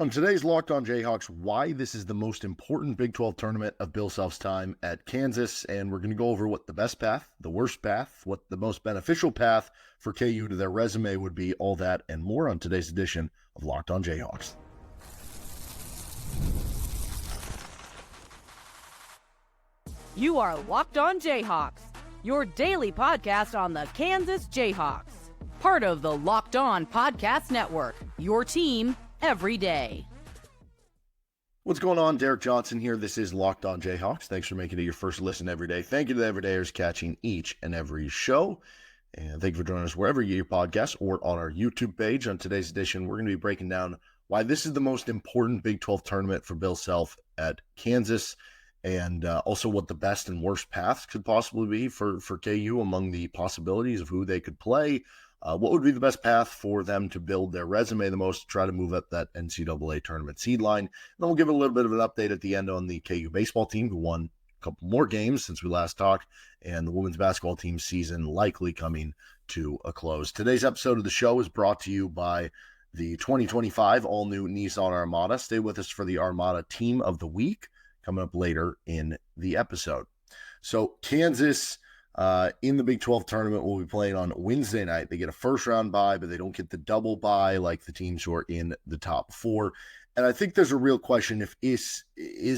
On today's Locked On Jayhawks, why this is the most important Big 12 tournament of Bill Self's time at Kansas, and we're going to go over what the best path, the worst path, what the most beneficial path for KU to their resume would be, all that and more on today's edition of Locked On Jayhawks. You are Locked On Jayhawks, your daily podcast on the Kansas Jayhawks, part of the Locked On Podcast Network, your team every day. What's going on? Derek Johnson here. This is Locked On Jayhawks. Thanks for making it your first listen every day. Thank you to the everydayers catching each and every show. And thank you for joining us wherever you get your podcasts or on our YouTube page. On today's edition, we're going to be breaking down why this is the most important Big 12 tournament for Bill Self at Kansas, and also what the best and worst paths could possibly be for KU among the possibilities of who they could play. What would be the best path for them to build their resume the most, to try to move up that NCAA tournament seed line. And then we'll give a little bit of an update at the end on the KU baseball team, who won a couple more games since we last talked, and the women's basketball team season likely coming to a close. Today's episode of the show is brought to you by the 2025 all-new Nissan Armada. Stay with us for the Armada Team of the Week coming up later in the episode. So Kansas in the Big 12 tournament will be playing on Wednesday night. They get a first round bye, but they don't get the double bye like the teams who are in the top four. And I think there's a real question if is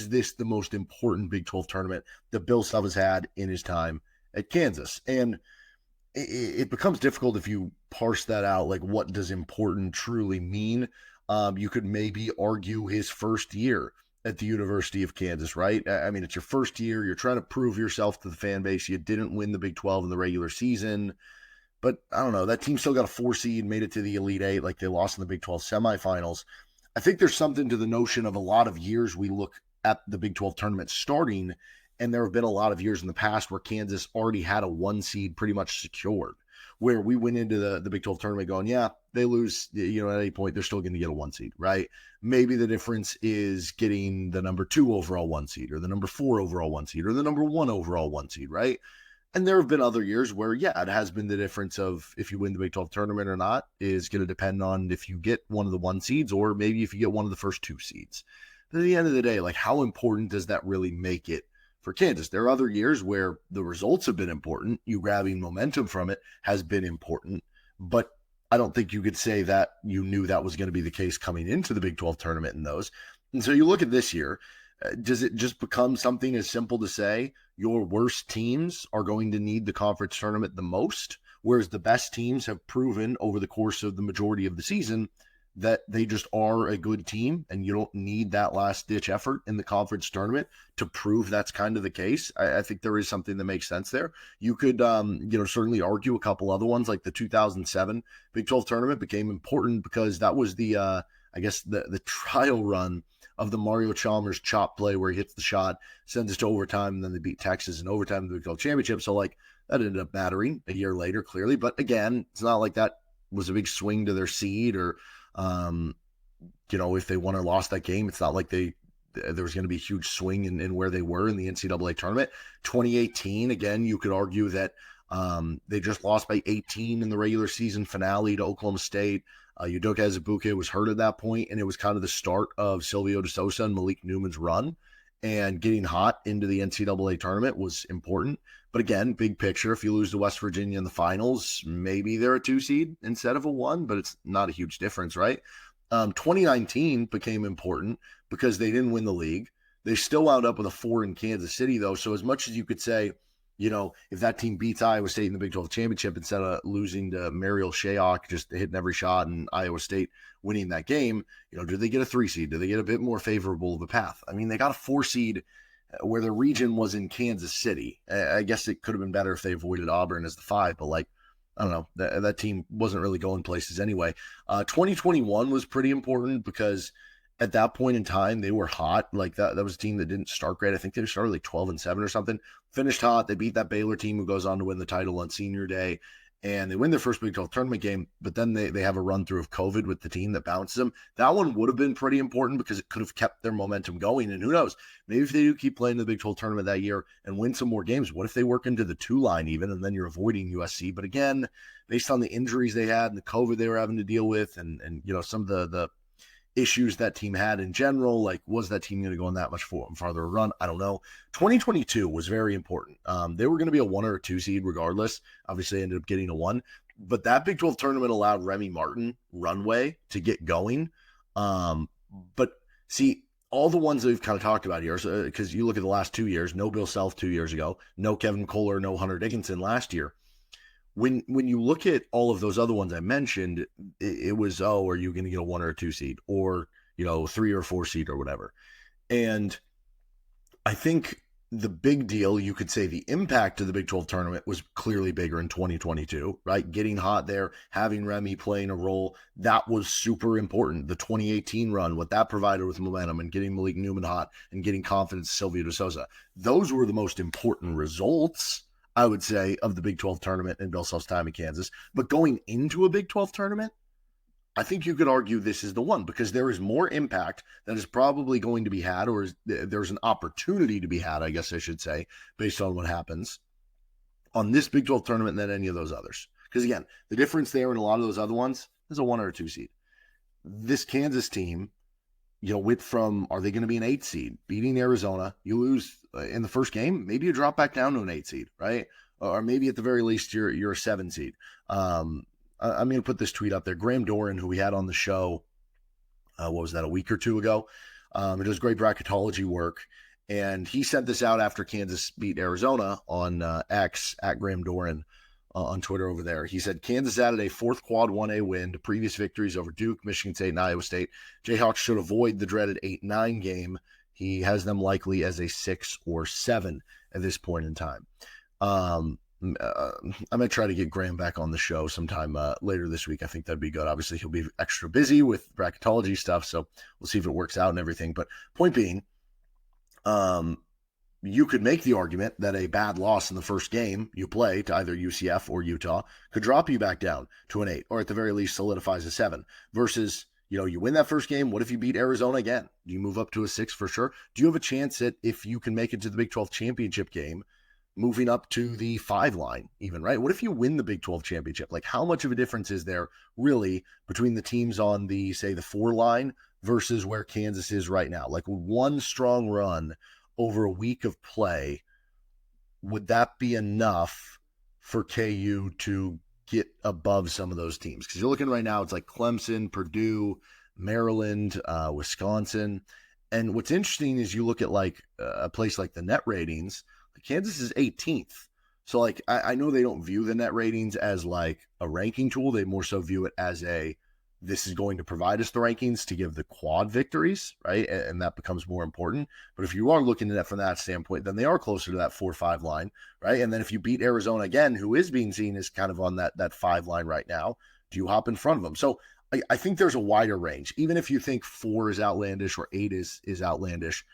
this the most important Big 12 tournament that Bill Self has had in his time at Kansas? And it becomes difficult if you parse that out. Like, what does important truly mean? You could maybe argue his first year at the University of Kansas, right? I mean, it's your first year. You're trying to prove yourself to the fan base. You didn't win the Big 12 in the regular season, but I don't know. That team still got a 4 seed, made it to the Elite Eight, like they lost in the Big 12 semifinals. I think there's something to the notion of a lot of years we look at the Big 12 tournament starting, and there have been a lot of years in the past where Kansas already had a 1 seed pretty much secured, where we went into the Big 12 tournament going, yeah, they lose, at any point, they're still going to get a 1 seed, right? Maybe the difference is getting the number 2 overall 1 seed, or the number 4 overall 1 seed, or the number 1 overall 1 seed, right? And there have been other years where, yeah, it has been the difference of if you win the Big 12 tournament or not is going to depend on if you get one of the 1 seeds, or maybe if you get one of the first 2 seeds. But at the end of the day, like, how important does that really make it for Kansas? There are other years where the results have been important. You grabbing momentum from it has been important, but I don't think you could say that you knew that was going to be the case coming into the Big 12 tournament in those. And so you look at this year, does it just become something as simple to say your worst teams are going to need the conference tournament the most, whereas the best teams have proven over the course of the majority of the season that they just are a good team, and you don't need that last-ditch effort in the conference tournament to prove that's kind of the case? I think there is something that makes sense there. You could, certainly argue a couple other ones, like the 2007 Big 12 tournament became important because that was the trial run of the Mario Chalmers chop play where he hits the shot, sends it to overtime, and then they beat Texas in overtime in the Big 12 championship. So, that ended up mattering a year later, clearly. But again, it's not like that was a big swing to their seed, or if they won or lost that game, it's not like there was going to be a huge swing in where they were in the NCAA tournament. 2018, again, you could argue that they just lost by 18 in the regular season finale to Oklahoma State. Udoka Azubuike was hurt at that point, and it was kind of the start of Silvio De Sousa and Malik Newman's run. And getting hot into the NCAA tournament was important. But again, big picture, if you lose to West Virginia in the finals, maybe they're a 2 seed instead of a 1, but it's not a huge difference, right? 2019 became important because they didn't win the league. They still wound up with a 4 in Kansas City, though. So as much as you could say, if that team beats Iowa State in the Big 12 championship instead of losing to Mariel Shayok, just hitting every shot, and Iowa State winning that game, do they get a 3 seed? Do they get a bit more favorable of a path? I mean, they got a 4 seed where the region was in Kansas City. I guess it could have been better if they avoided Auburn as the 5, but I don't know, that team wasn't really going places anyway. 2021 was pretty important because at that point in time, they were hot. That was a team that didn't start great. I think they started 12-7 or something. Finished hot. They beat that Baylor team who goes on to win the title on senior day. And they win their first Big 12 tournament game, but then they have a run through of COVID with the team that bounces them. That one would have been pretty important because it could have kept their momentum going. And who knows, maybe if they do keep playing the Big 12 tournament that year and win some more games, what if they work into the 2 line even, and then you're avoiding USC? But again, based on the injuries they had and the COVID they were having to deal with, and some of the issues that team had in general. Like, was that team going to go on that much farther a run? I don't know. 2022 was very important. They were going to be a 1 or a 2 seed regardless. Obviously, they ended up getting a 1. But that Big 12 tournament allowed Remy Martin runway to get going. But see, all the ones that we've kind of talked about here, because you look at the last 2 years, no Bill Self 2 years ago, no Kevin Kohler, no Hunter Dickinson last year. When you look at all of those other ones I mentioned, it was, oh, are you going to get a 1 or a 2 seed, or 3 or 4 seed or whatever? And I think the big deal, you could say the impact of the Big 12 tournament was clearly bigger in 2022, right? Getting hot there, having Remy playing a role, that was super important. The 2018 run, what that provided with momentum, and getting Malik Newman hot and getting confidence Sylvia De Sousa, those were the most important results, I would say, of the Big 12 tournament and Bill Self's time in Kansas. But going into a Big 12 tournament, I think you could argue this is the one, because there is more impact that is probably going to be had, or there's an opportunity to be had, I guess I should say, based on what happens on this Big 12 tournament than any of those others. Because again, the difference there in a lot of those other ones is a 1 or a 2 seed. This Kansas team, went from, are they going to be an 8 seed, beating Arizona? You lose in the first game, maybe you drop back down to an 8 seed, right? Or maybe at the very least you're a 7 seed. I'm going to put this tweet up there. Graham Doran, who we had on the show, what was that, a week or 2 ago? He does great bracketology work, and he sent this out after Kansas beat Arizona on X, at Graham Doran on Twitter over there. He said, Kansas added a 4th quad 1A win to previous victories over Duke, Michigan State, and Iowa State. Jayhawks should avoid the dreaded 8-9 game. He has them likely as a 6 or 7 at this point in time. I'm going to try to get Graham back on the show sometime later this week. I think that'd be good. Obviously, he'll be extra busy with bracketology stuff, so we'll see if it works out and everything. But point being, you could make the argument that a bad loss in the first game you play to either UCF or Utah could drop you back down to an 8, or at the very least solidifies a 7, versus, you win that first game. What if you beat Arizona again? Do you move up to a 6 for sure? Do you have a chance at, if you can make it to the Big 12 championship game, moving up to the 5 line even, right? What if you win the Big 12 championship? Like, how much of a difference is there really between the teams on the, say, the 4 line versus where Kansas is right now? Like, one strong run over a week of play, would that be enough for KU to get above some of those teams? Because you're looking right now, it's like Clemson, Purdue, Maryland, Wisconsin. And what's interesting is you look at like a place like the net ratings, Kansas is 18th. So like, I know they don't view the net ratings as like a ranking tool. They more so view it as this is going to provide us the rankings to give the quad victories, right? And that becomes more important. But if you are looking at it from that standpoint, then they are closer to that 4-5 line, right? And then if you beat Arizona again, who is being seen as kind of on that 5 line right now, do you hop in front of them? So I think there's a wider range. Even if you think 4 is outlandish or 8 is outlandish,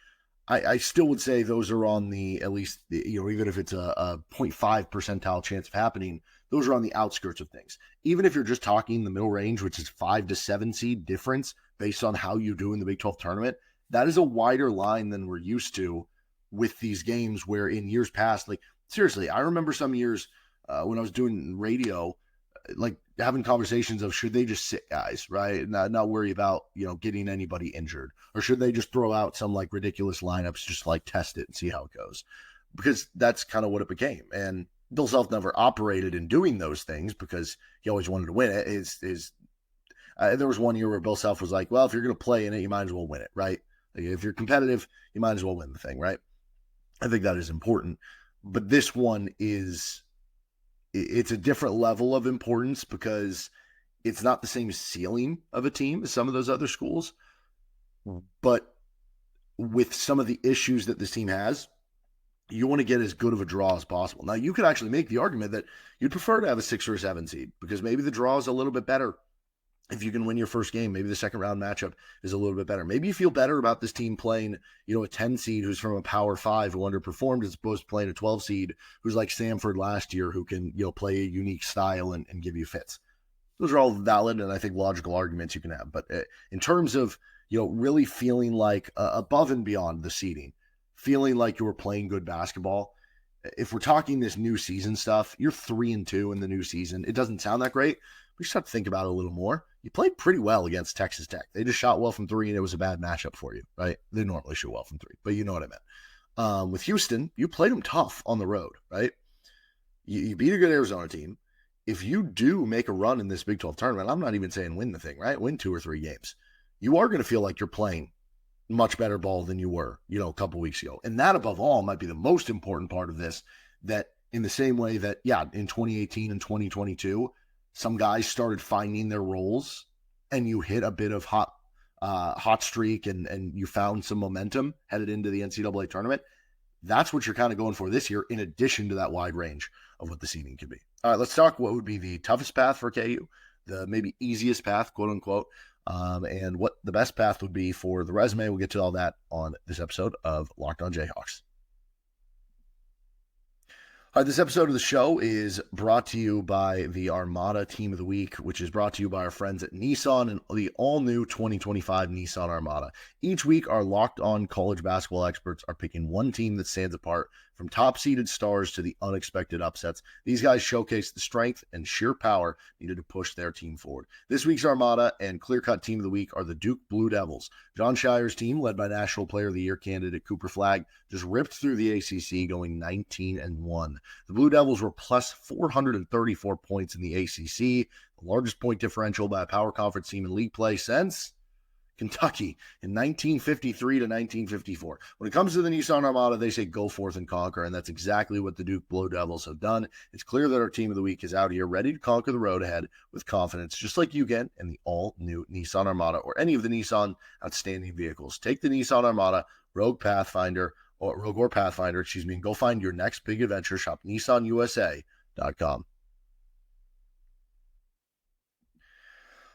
I still would say those are on the, at least, even if it's a 0.5 percentile chance of happening, those are on the outskirts of things. Even if you're just talking the middle range, which is 5 to 7 seed difference based on how you do in the Big 12 tournament, that is a wider line than we're used to with these games, where in years past, like, seriously, I remember some years when I was doing radio, like having conversations of, should they just sit guys, right? Not worry about, getting anybody injured, or should they just throw out some like ridiculous lineups, just like test it and see how it goes? Because that's kind of what it became. And Bill Self never operated in doing those things because he always wanted to win it. There was one year where Bill Self was like, well, if you're going to play in it, you might as well win it, right? Like, if you're competitive, you might as well win the thing, right? I think that is important. But this one it's a different level of importance because it's not the same ceiling of a team as some of those other schools. But with some of the issues that this team has, you want to get as good of a draw as possible. Now, you could actually make the argument that you'd prefer to have a 6 or a 7 seed, because maybe the draw is a little bit better. If you can win your first game, maybe the second round matchup is a little bit better. Maybe you feel better about this team playing, a 10 seed who's from a Power 5 who underperformed, as opposed to playing a 12 seed who's like Samford last year, who can, play a unique style and give you fits. Those are all valid and I think logical arguments you can have. But in terms of, really feeling like above and beyond the seeding, feeling like you were playing good basketball, if we're talking this new season stuff, you're 3-2 in the new season. It doesn't sound that great, we just have to think about it a little more. You played pretty well against Texas Tech. They just shot well from three, and it was a bad matchup for you, right? They normally shoot well from three, but you know what I meant. With Houston, you played them tough on the road, right? You beat a good Arizona team. If you do make a run in this Big 12 tournament, I'm not even saying win the thing, right? Win 2 or 3 games. You are going to feel like you're playing much better ball than you were, a couple weeks ago. And that, above all, might be the most important part of this, that in the same way that, in 2018 and 2022, some guys started finding their roles and you hit a bit of hot streak and you found some momentum headed into the NCAA tournament. That's what you're kind of going for this year, in addition to that wide range of what the seeding could be. All right, let's talk what would be the toughest path for KU, the maybe easiest path, quote unquote, and what the best path would be for the resume. We'll get to all that on this episode of Locked On Jayhawks. All right, this episode of the show is brought to you by the Armada Team of the Week, which is brought to you by our friends at Nissan and the all-new 2025 Nissan Armada. Each week, our locked-on college basketball experts are picking one team that stands apart, from top-seeded stars to the unexpected upsets. These guys showcase the strength and sheer power needed to push their team forward. This week's Armada and clear-cut Team of the Week are the Duke Blue Devils. John Shire's team, led by National Player of the Year candidate Cooper Flagg, just ripped through the ACC, going 19-1. The Blue Devils were plus 434 points in the ACC, the largest point differential by a power conference team in league play since Kentucky in 1953 to 1954. When it comes to the Nissan Armada, they say go forth and conquer, and that's exactly what the Duke Blue Devils have done. It's clear that our Team of the Week is out here ready to conquer the road ahead with confidence, just like you get in the all-new Nissan Armada or any of the Nissan outstanding vehicles. Take the Nissan Armada, Rogue or Pathfinder, and go find your next big adventure. Shop NissanUSA.com.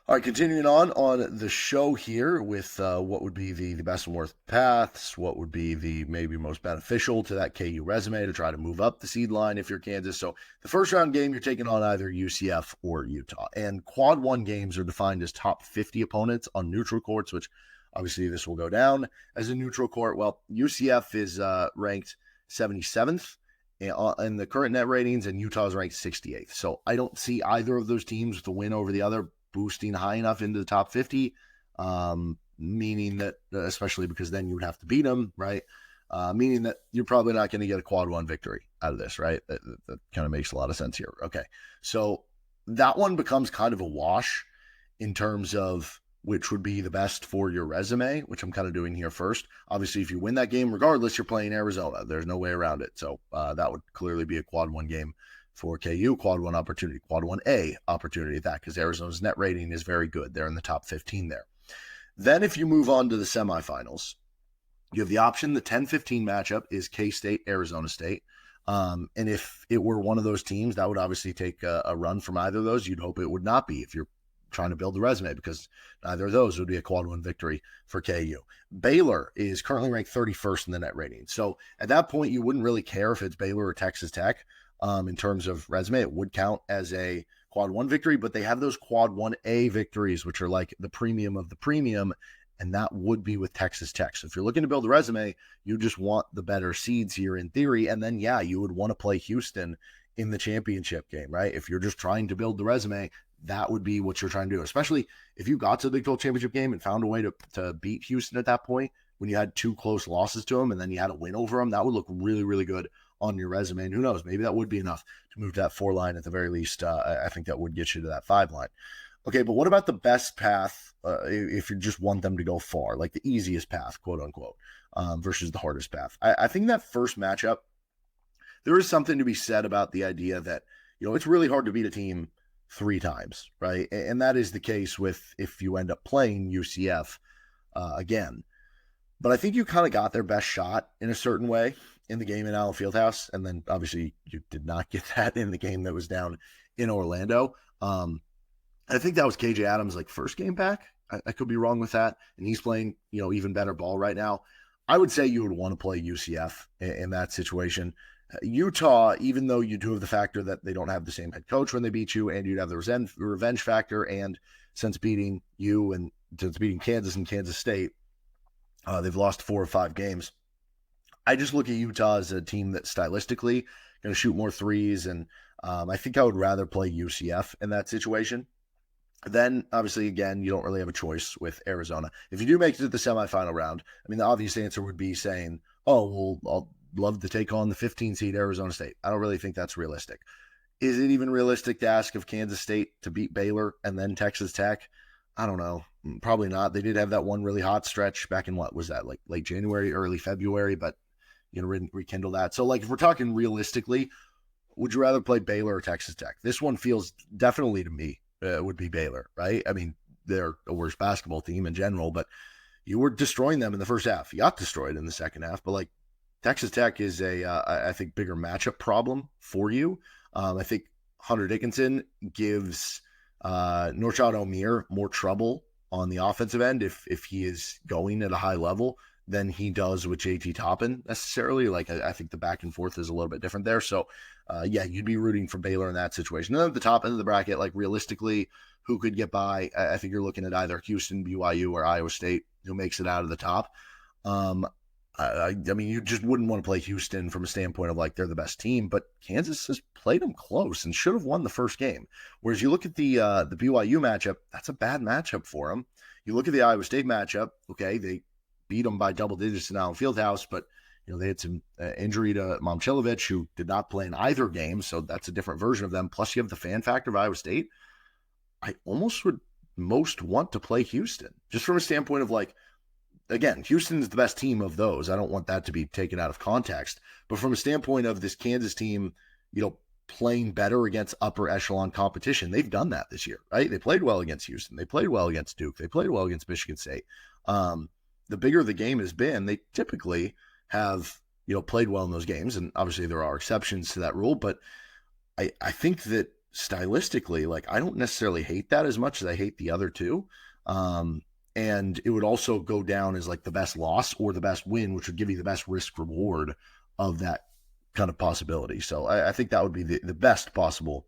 All right, continuing on the show here with what would be the best and worst paths, what would be the maybe most beneficial to that KU resume to try to move up the seed line if you're Kansas. So the first round game, you're taking on either UCF or Utah. And quad one games are defined as top 50 opponents on neutral courts, which obviously this will go down as a neutral court. Well, UCF is ranked 77th in the current net ratings, and Utah is ranked 68th. So I don't see either of those teams with a win over the other boosting high enough into the top 50, meaning that, especially because then you would have to beat them, right? Meaning that you're probably not going to get a quad one victory out of this, right? That kind of makes a lot of sense here. Okay, so that one becomes kind of a wash in terms of which would be the best for your resume, which I'm kind of doing here first. Obviously, if you win that game, regardless, you're playing Arizona. There's no way around it. So that would clearly be a quad one game for KU, quad one opportunity, quad 1A opportunity at that, because Arizona's net rating is very good. They're in the top 15 there. Then if you move on to the semifinals, you have the option. The 10-15 matchup is K-State, Arizona State. And if it were one of those teams, that would obviously take a run from either of those. You'd hope it would not be if you're trying to build the resume, because neither of those would be a quad one victory for KU. Baylor is currently ranked 31st in the net rating. So at that point, you wouldn't really care if it's Baylor or Texas Tech. In terms of resume, it would count as a quad one victory, but they have those quad 1A victories, which are like the premium of the premium, and that would be with Texas Tech. So if you're looking to build a resume, you just want the better seeds here in theory, and then, you would want to play Houston in the championship game, right? If you're just trying to build the resume, that would be what you're trying to do, especially if you got to the Big 12 championship game and found a way to beat Houston at that point when you had two close losses to them and then you had a win over them. That would look really, really good on your resume. And who knows, maybe that would be enough to move to that 4 line at the very least. I think that would get you to that 5 line. Okay, but what about the best path if you just want them to go far, like the easiest path, quote unquote, versus the hardest path? I think that first matchup, there is something to be said about the idea that, it's really hard to beat a team 3 times, right? And that is the case with if you end up playing UCF again. But I think you kind of got their best shot in a certain way in the game in Allen Fieldhouse. And then obviously you did not get that in the game that was down in Orlando. I think that was KJ Adams' first game back. I could be wrong with that. And he's playing, even better ball right now. I would say you would want to play UCF in that situation. Utah, even though you do have the factor that they don't have the same head coach when they beat you, and you'd have the revenge factor, and since beating you and since beating Kansas and Kansas State, they've lost 4 or 5 games. I just look at Utah as a team that stylistically going to shoot more threes, and I think I would rather play UCF in that situation. Then, obviously, again, you don't really have a choice with Arizona. If you do make it to the semifinal round, I mean, the obvious answer would be saying, oh, well, I'll love to take on the 15 seed Arizona State. I don't really think that's realistic. Is it even realistic to ask of Kansas State to beat Baylor and then Texas Tech? I don't know. Probably not. They did have that one really hot stretch back in what was that, like late January, early February, but rekindle that. So, like, if we're talking realistically, would you rather play Baylor or Texas Tech? This one feels definitely to me would be Baylor, right? I mean, they're a worse basketball team in general, but you were destroying them in the first half. You got destroyed in the second half, but like Texas Tech is I think, bigger matchup problem for you. I think Hunter Dickinson gives Norchad Omier more trouble on the offensive end if he is going at a high level than he does with JT Toppin necessarily. Like, I think the back and forth is a little bit different there. So, yeah, you'd be rooting for Baylor in that situation. And then at the top end of the bracket, like, realistically, who could get by? I think you're looking at either Houston, BYU, or Iowa State, who makes it out of the top. I mean, you just wouldn't want to play Houston from a standpoint of, like, they're the best team, but Kansas has played them close and should have won the first game. Whereas you look at the BYU matchup, that's a bad matchup for them. You look at the Iowa State matchup, okay, they beat them by double digits in Allen Fieldhouse, but they had some injury to Momcilovic, who did not play in either game, so that's a different version of them. Plus, you have the fan factor of Iowa State. I almost would most want to play Houston, just from a standpoint of, like, again, Houston is the best team of those. I don't want that to be taken out of context, but from a standpoint of this Kansas team, playing better against upper echelon competition, they've done that this year, right? They played well against Houston. They played well against Duke. They played well against Michigan State. The bigger the game has been, they typically have, played well in those games. And obviously there are exceptions to that rule, but I think that stylistically, like, I don't necessarily hate that as much as I hate the other two. And it would also go down as, like, the best loss or the best win, which would give you the best risk reward of that kind of possibility. So I think that would be the best possible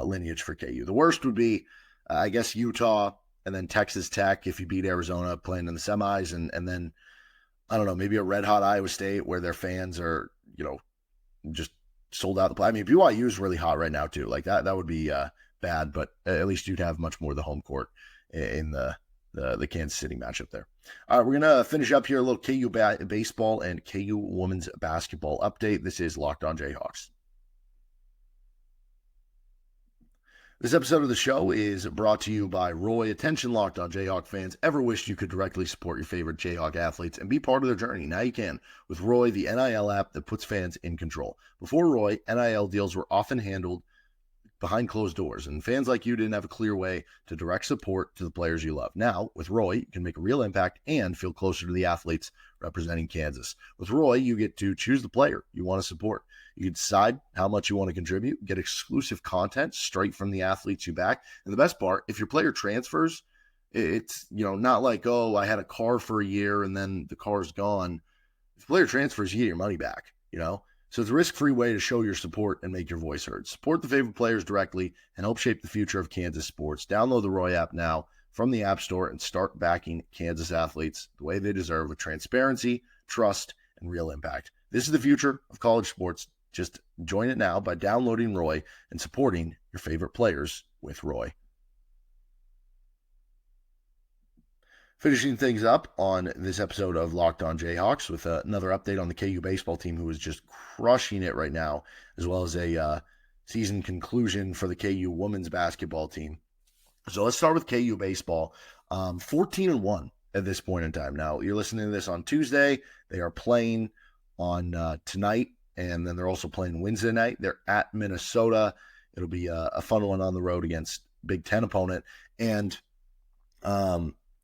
lineage for KU. The worst would be, I guess, Utah and then Texas Tech if you beat Arizona playing in the semis, and then, I don't know, maybe a red hot Iowa State where their fans are, just sold out the play. I mean, BYU is really hot right now too. Like, that would be bad, but at least you'd have much more of the home court in the Kansas City matchup there. All right, we're going to finish up here a little KU baseball and KU women's basketball update. This is Locked On Jayhawks. This episode of the show is brought to you by Roy. Attention, Locked On Jayhawk fans. Ever wished you could directly support your favorite Jayhawk athletes and be part of their journey? Now you can with Roy, the NIL app that puts fans in control. Before Roy, NIL deals were often handled behind closed doors, and fans like you didn't have a clear way to direct support to the players you love. Now, with Roy, you can make a real impact and feel closer to the athletes representing Kansas. With Roy, you get to choose the player you want to support. You can decide how much you want to contribute, get exclusive content straight from the athletes you back. And the best part, if your player transfers, it's, not like, oh, I had a car for a year and then the car's gone. If the player transfers, you get your money back, So it's a risk-free way to show your support and make your voice heard. Support the favorite players directly and help shape the future of Kansas sports. Download the Roy app now from the App Store and start backing Kansas athletes the way they deserve, with transparency, trust, and real impact. This is the future of college sports. Just join it now by downloading Roy and supporting your favorite players with Roy. Finishing things up on this episode of Locked On Jayhawks with another update on the KU baseball team, who is just crushing it right now, as well as a season conclusion for the KU women's basketball team. So let's start with KU baseball. 14-1 at this point in time. Now, you're listening to this on Tuesday. They are playing on tonight, and then they're also playing Wednesday night. They're at Minnesota. It'll be a fun one on the road against Big Ten opponent. And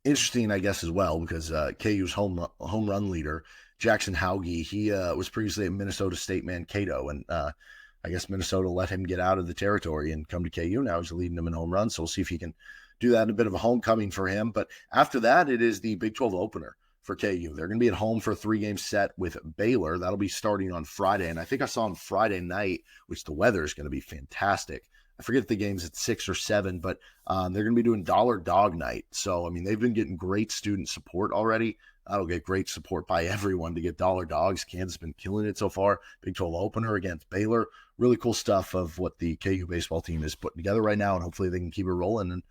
interesting, I guess, as well, because KU's home run leader, Jackson Hauge, he was previously at Minnesota State Mankato, and I guess Minnesota let him get out of the territory and come to KU. Now he's leading them in home runs, so we'll see if he can do that in a bit of a homecoming for him. But after that, it is the Big 12 opener for KU. They're going to be at home for a 3-game set with Baylor. That'll be starting on Friday, and I think I saw on Friday night, which the weather is going to be fantastic I forget if the game's at 6 or 7, but they're going to be doing Dollar Dog Night. So, I mean, they've been getting great student support already. That'll get great support by everyone to get dollar dogs. Kansas has been killing it so far. Big 12 opener against Baylor. Really cool stuff of what the KU baseball team is putting together right now, and hopefully they can keep it rolling and,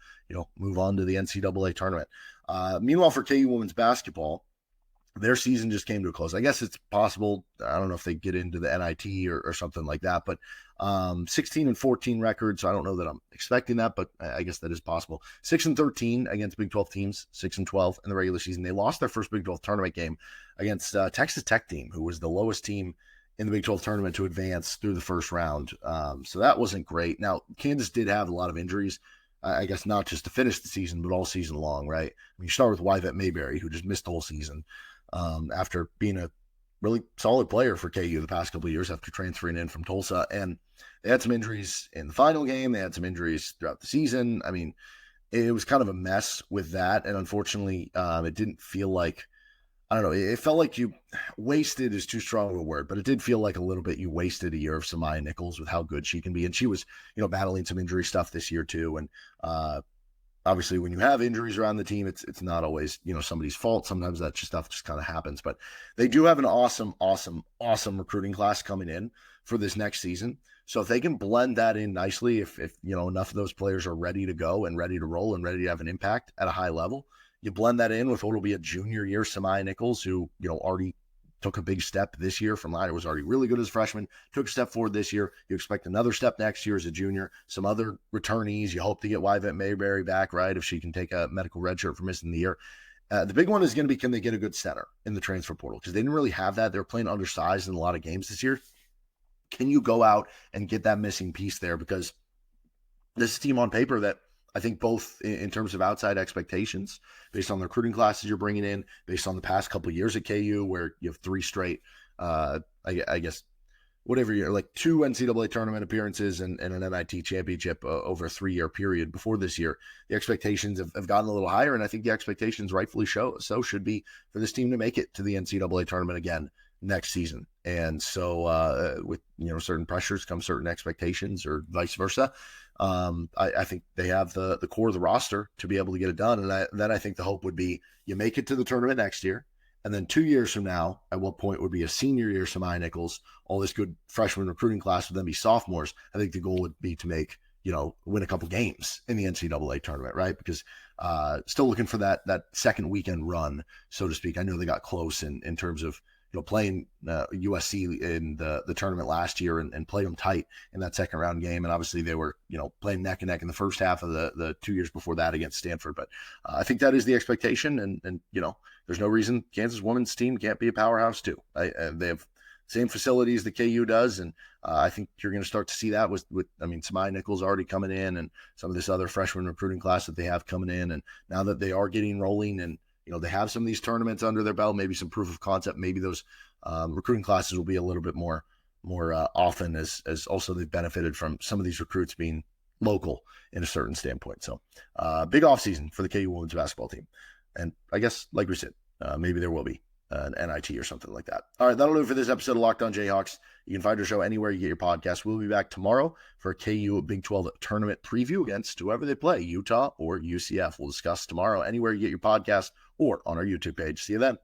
move on to the NCAA tournament. Meanwhile, for KU women's basketball, their season just came to a close. I guess it's possible. I don't know if they get into the NIT or something like that, but 16-14 records. So I don't know that I'm expecting that, but I guess that is possible. 6-13 against Big 12 teams, 6-12 in the regular season. They lost their first Big 12 tournament game against Texas Tech team, who was the lowest team in the Big 12 tournament to advance through the first round. So that wasn't great. Now, Kansas did have a lot of injuries. I guess not just to finish the season, but all season long, right? I mean, you start with Yvette Mayberry, who just missed the whole season after being a really solid player for KU the past couple of years after transferring in from Tulsa. And they had some injuries in the final game. They had some injuries throughout the season. I mean, it was kind of a mess with that. And unfortunately, it didn't feel like, I don't know, it felt like you wasted is too strong of a word, but it did feel like a little bit you wasted a year of Samaya Nichols with how good she can be. And she was, battling some injury stuff this year too. And obviously when you have injuries around the team, it's not always, somebody's fault. Sometimes that stuff just kind of happens, but they do have an awesome recruiting class coming in for this next season. So if they can blend that in nicely, if enough of those players are ready to go and ready to roll and ready to have an impact at a high level, you blend that in with what will be a junior year Samaya Nichols, who, already took a big step this year from last year, was already really good as a freshman, took a step forward this year. You expect another step next year as a junior. Some other returnees, you hope to get Yvette Mayberry back, right, if she can take a medical redshirt for missing the year. The big one is going to be, can they get a good center in the transfer portal? Because they didn't really have that. They're playing undersized in a lot of games this year. Can you go out and get that missing piece there? Because this is a team on paper that I think both in terms of outside expectations, based on the recruiting classes you're bringing in, based on the past couple of years at KU, where you have 3 straight, I guess, whatever year, like 2 NCAA tournament appearances and an NIT championship over a 3-year period before this year, the expectations have gotten a little higher, and I think the expectations rightfully should be for this team to make it to the NCAA tournament again next season. And so with certain pressures come certain expectations, or vice versa. I think they have the core of the roster to be able to get it done. And then I think the hope would be you make it to the tournament next year. And then 2 years from now, at what point would be a senior year Samaya Nichols, all this good freshman recruiting class would then be sophomores. I think the goal would be to make, win a couple games in the NCAA tournament, right? Because still looking for that second weekend run, so to speak. I know they got close in terms of, playing USC in the tournament last year and played them tight in that second round game. And obviously they were, playing neck and neck in the first half of the 2 years before that against Stanford. But I think that is the expectation. And there's no reason Kansas women's team can't be a powerhouse too. They have same facilities the KU does. And I think you're going to start to see that with Samaya Nichols already coming in, and some of this other freshman recruiting class that they have coming in. And now that they are getting rolling, and they have some of these tournaments under their belt, maybe some proof of concept, maybe those recruiting classes will be a little bit more often, as also they've benefited from some of these recruits being local in a certain standpoint. So big offseason for the KU women's basketball team. And I guess, like we said, maybe there will be an NIT or something like that. All right, that'll do it for this episode of Locked On Jayhawks. You can find our show anywhere you get your podcast. We'll be back tomorrow for a KU Big 12 tournament preview against whoever they play, Utah or UCF. We'll discuss tomorrow anywhere you get your podcast or on our YouTube page. See you then.